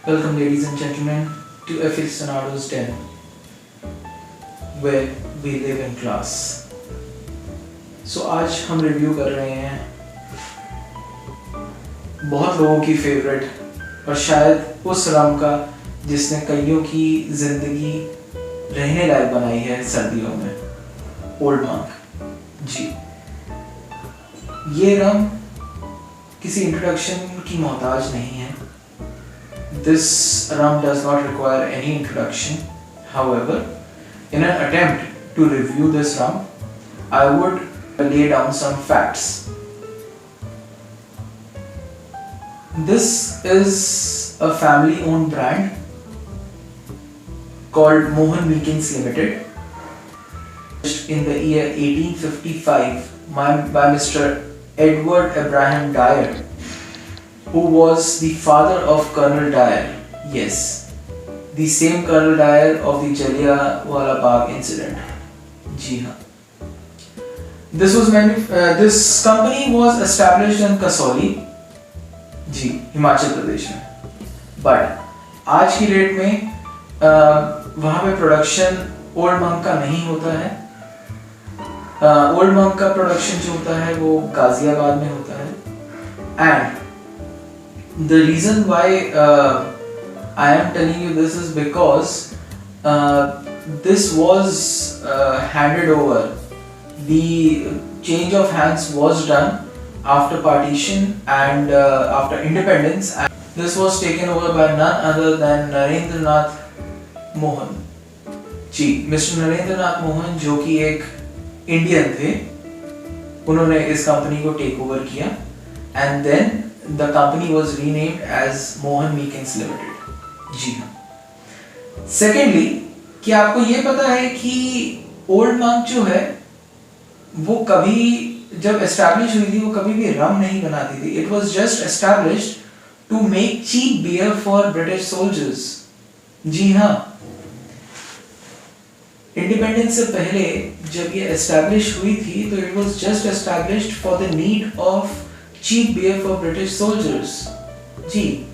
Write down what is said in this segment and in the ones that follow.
Welcome, ladies and gentlemen, to Aficionados Den, where we live in class. So आज हम review कर रहे हैं बहुत लोगों की फेवरेट और शायद उस रम का जिसने कईयों की जिंदगी रहने लायक बनाई है सर्दियों में, ओल्ड मंक जी। ये रम किसी इंट्रोडक्शन की मोहताज नहीं है. This rum does not require any introduction. However, in an attempt to review this rum, I would lay down some facts. This is a family-owned brand called Mohan Meekins Limited, in the year 1855 by Mr. Edward Abraham Dyer, who was the father of Colonel Dyer. Yes, the same Colonel Dyer of the Jallianwala Bagh incident. जी हाँ. This company was established in Kasauli, जी, हिमाचल प्रदेश में. But आज की date में वहाँ पे production old monk का नहीं होता है. ओल्ड मंक का प्रोडक्शन जो होता है वो गाजियाबाद में होता है. And the reason why I am telling you this is because this was handed over. The change of hands was done after partition and after independence. And this was taken over by none other than Narendranath Mohan. Ji, Mr. Narendranath Mohan जो कि एक Indian थे, उन्होंने इस company को take over किया and then the company was renamed as Mohan Meekins Limited. जी हाँ. Secondly, क्या आपको ये पता है कि ओल्ड मंक जो है वो कभी जब एस्टैब्लिश हुई थी वो कभी भी रम नहीं बनाती थी. It was just established to make cheap beer for British soldiers. जी हाँ. इंडिपेंडेंस से पहले जब ये एस्टैब्लिश हुई थी तो it was just established for the need of cheap beer for British soldiers. Gee,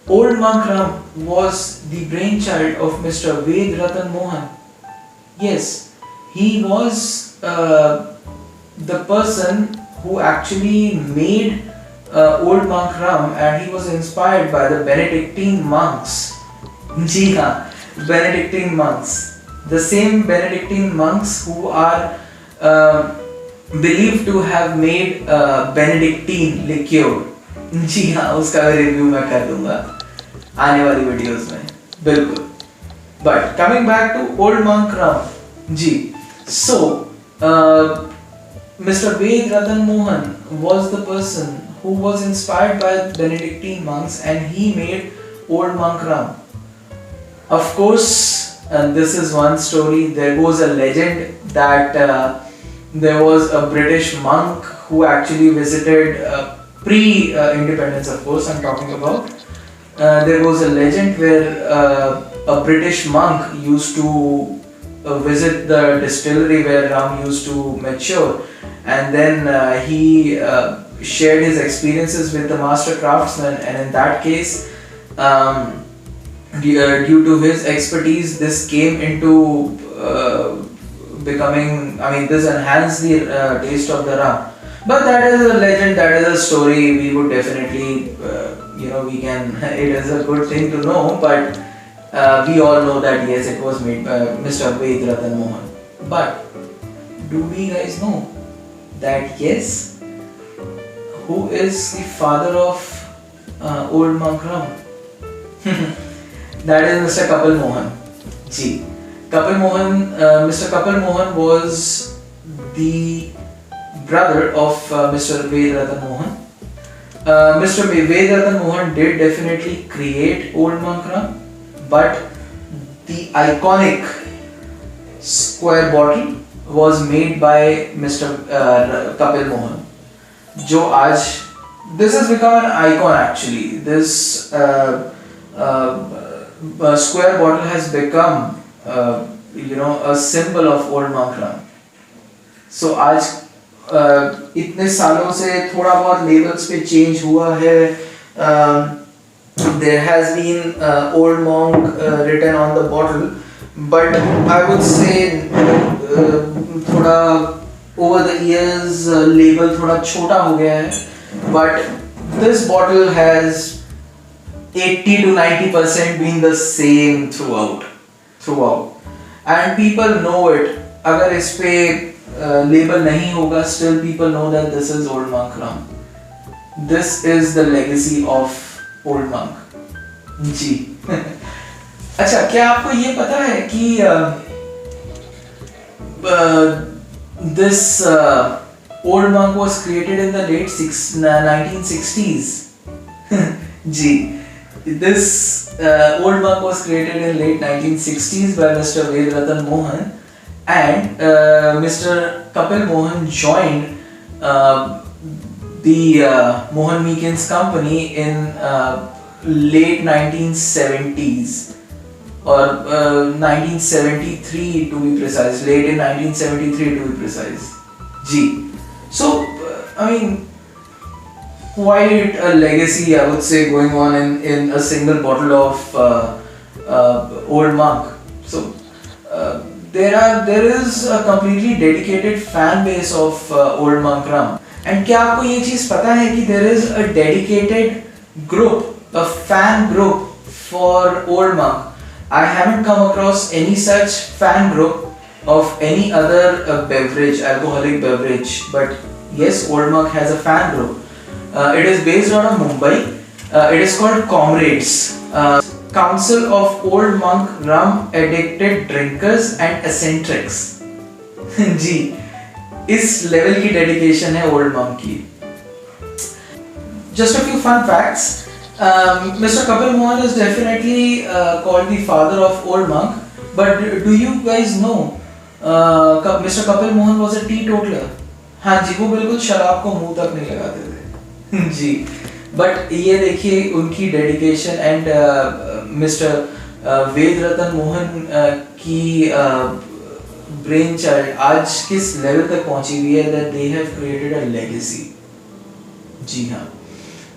Old Monk Rum was the brainchild of Mr. Ved Ratan Mohan. Yes, he was the person who actually made Old Monk Rum, and he was inspired by the Benedictine monks. Gee हाँ, Benedictine monks. The same Benedictine monks who are believed to have made Benedictine liqueur. जी हाँ, उसका review मैं कर दूंगा आने वाली videos में, बिल्कुल. But coming back to Old Monk Rum, ji. So Mr. Ved Ratan Mohan was the person who was inspired by Benedictine monks, and he made Old Monk Rum. Of course, and this is one story. There goes a legend that there was a British monk who actually visited pre-independence, of course I'm talking about. There was a legend where a British monk used to visit the distillery where rum used to mature, and then he shared his experiences with the master craftsman, and in that case due to his expertise this came into this enhanced the taste of the rum. But that is a legend, that is a story. We would definitely, it is a good thing to know, but we all know that yes, it was made by Mr. Ved Ratan Mohan. But do we guys know that yes, who is the father of Old Monk Rum? That is Mr. Kapil Mohan. Ji. Kapil Mohan, Mr. Kapil Mohan was the brother of Mr. Ved Ratan Mohan. Mr. Ved Ratan Mohan did definitely create Old Monk Rum, but the iconic square bottle was made by Mr. Kapil Mohan. जो आज, this has become an icon actually. This square bottle has become a symbol of Old Monk Rum. So आज इतने सालों से थोड़ा बहुत labels पे change हुआ है, There has been Old Monk written on the bottle, but I would say थोड़ा over the years label थोड़ा छोटा हो गया है, but this bottle has 80 to 90% been the same throughout, and people know it. अगर इस पे label नहीं होगा, still people know that this is Old Monk rum. This is the legacy of Old Monk. जी. अच्छा, क्या आपको ये पता है कि this Old Monk was created in the late 1960s? Ji. This Old Monk was created in late 1960s by Mr. Vedratan Mohan, and Mr. Kapil Mohan joined the Mohan Meekins company in late 1970s, or 1973 to be precise, late in 1973 to be precise. G. So, I mean, quite a legacy, I would say, going on in a single bottle of Old Monk. So, there is a completely dedicated fan base of Old Monk rum. And क्या आपको ये चीज़ पता है कि there is a dedicated group, a fan group for Old Monk? I haven't come across any such fan group of any other alcoholic beverage, but yes, Old Monk has a fan group. It is based out of Mumbai. It is called Comrades, Council of Old Monk Rum Addicted Drinkers and Eccentrics. जी, इस level की dedication है Old monk की. Just a few fun facts. Mr. Kapil Mohan is definitely called the father of Old Monk, but do you guys know Mr. Kapil Mohan was a teetotaler? हाँ जी, वो बिल्कुल शराब को मुंह तक नहीं लगाते थे. जी, बट ये देखिए उनकी डेडिकेशन एंड मिस्टर वेदरतन मोहन की ब्रेन चाइल्ड आज किस लेवल तक पहुंची हुई है, that they have created a legacy. जी हाँ.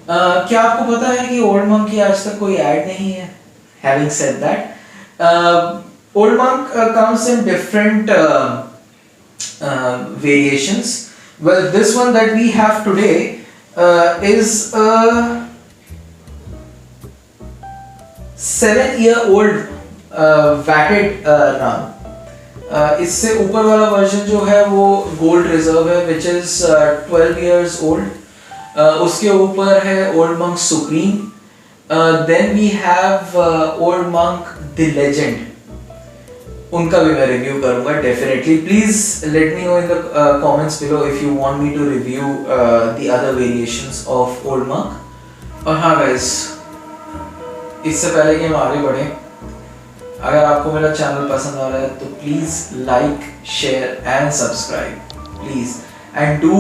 क्या आपको पता है कि ओल्ड मंक की आज तक कोई ऐड नहीं है? Having said that, Old Monk comes in different variations. Well, this one that we have today is a 7-year-old vatted rum. इससे ऊपर वाला वर्जन जो है वो गोल्ड रिजर्व है, which is 12 years old. उसके ऊपर है Old Monk Supreme. Then we have Old Monk the Legend. उनका भी मैं रिव्यू करूंगा definitely. Please let me know in the comments below if you want me to review the other variations of Old Monk. और हाँ guys, इससे पहले कि हम आगे बढ़े, अगर आपको मेरा चैनल पसंद आ रहा है तो please like, share and subscribe please. And do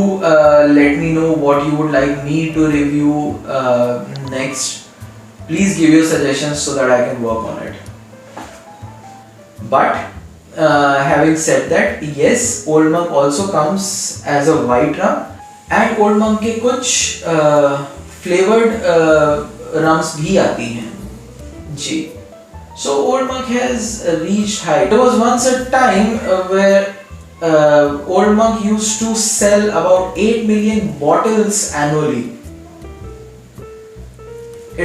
let me know what you would like me to review next. Please give your suggestions so that I can work on it. But having said that, yes, Old Monk also comes as a white rum, and Old Monk के कुछ flavored rums भी आती हैं. जी. So Old Monk has reached height. There was once a time where Old Monk used to sell about 8 million bottles annually.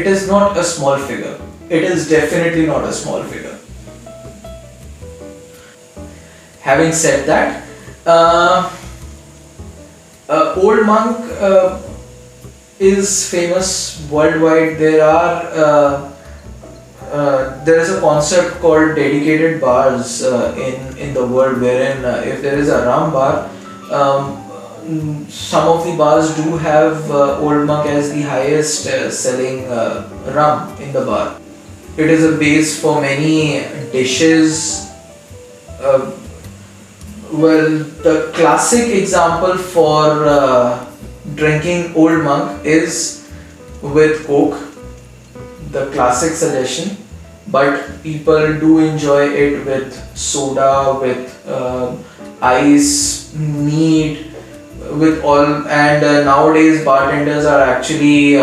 It is not a small figure. It is definitely not a small figure. Having said that, Old Monk is famous worldwide. There is a concept called dedicated bars in the world, wherein if there is a rum bar, some of the bars do have Old Monk as the highest selling rum in the bar. It is a base for many dishes. Well, the classic example for drinking Old Monk is with Coke, the classic suggestion. But people do enjoy it with soda, with ice, neat, with all. And nowadays bartenders are actually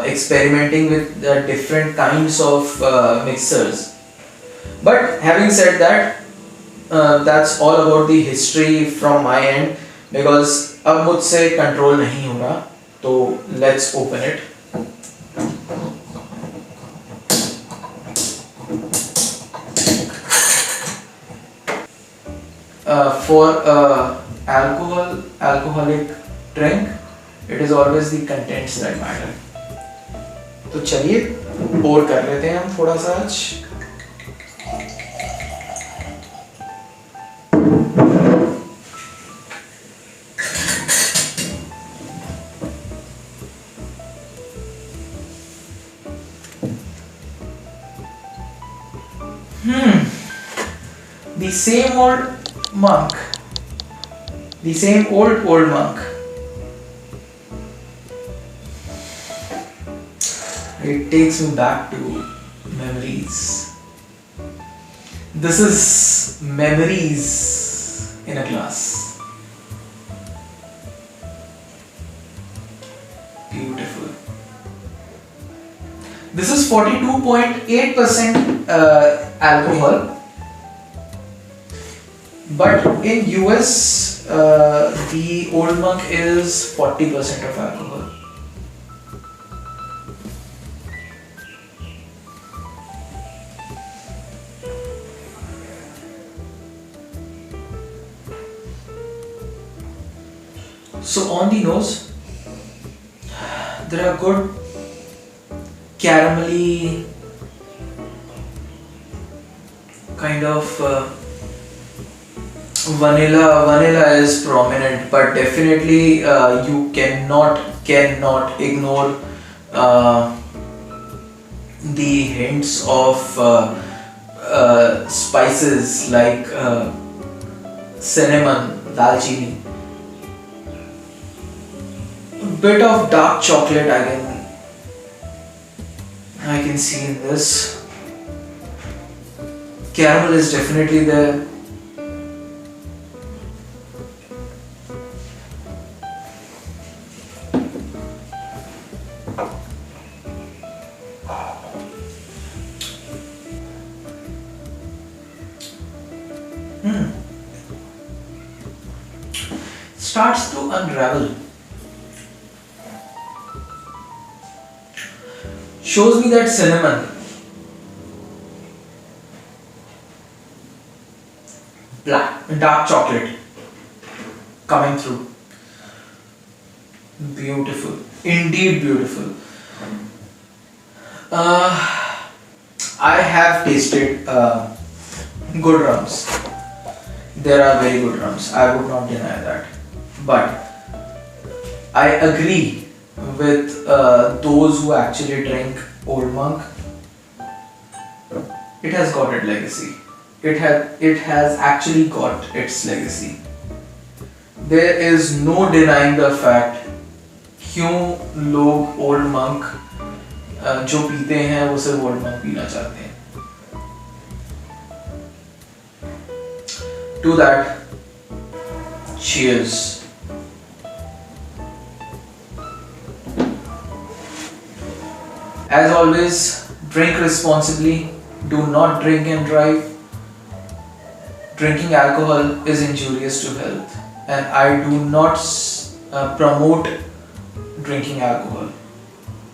experimenting with different kinds of mixers. But having said that, that's all about the history from my end, because अब मुझसे control नहीं होगा, तो let's open it. For alcoholic drink, it is always the contents that matter. तो चलिए pour कर लेते हैं हम थोड़ा सा आज. The same old monk, the same old monk. It takes me back to memories. This is memories in a glass. Beautiful. This is 42.8% alcohol. But in US, the Old Monk is 40% of alcohol. So on the nose, there are good caramelly kind of vanilla is prominent, but definitely you cannot ignore the hints of spices like cinnamon, dalchini. A bit of dark chocolate I can see in this. Caramel is definitely there. Starts to unravel. Shows me that cinnamon. Dark chocolate coming through. Beautiful. Indeed beautiful. I have tasted good rums. There are very good rums. I would not deny that. But I agree with those who actually drink Old Monk. It has got its legacy. It has actually got its legacy. There is no denying the fact क्यों लोग Old Monk जो पीते हैं वो सिर्फ Old Monk पीना चाहते हैं. To that, cheers. As always, drink responsibly. Do not drink and drive. Drinking alcohol is injurious to health, and I do not promote drinking alcohol.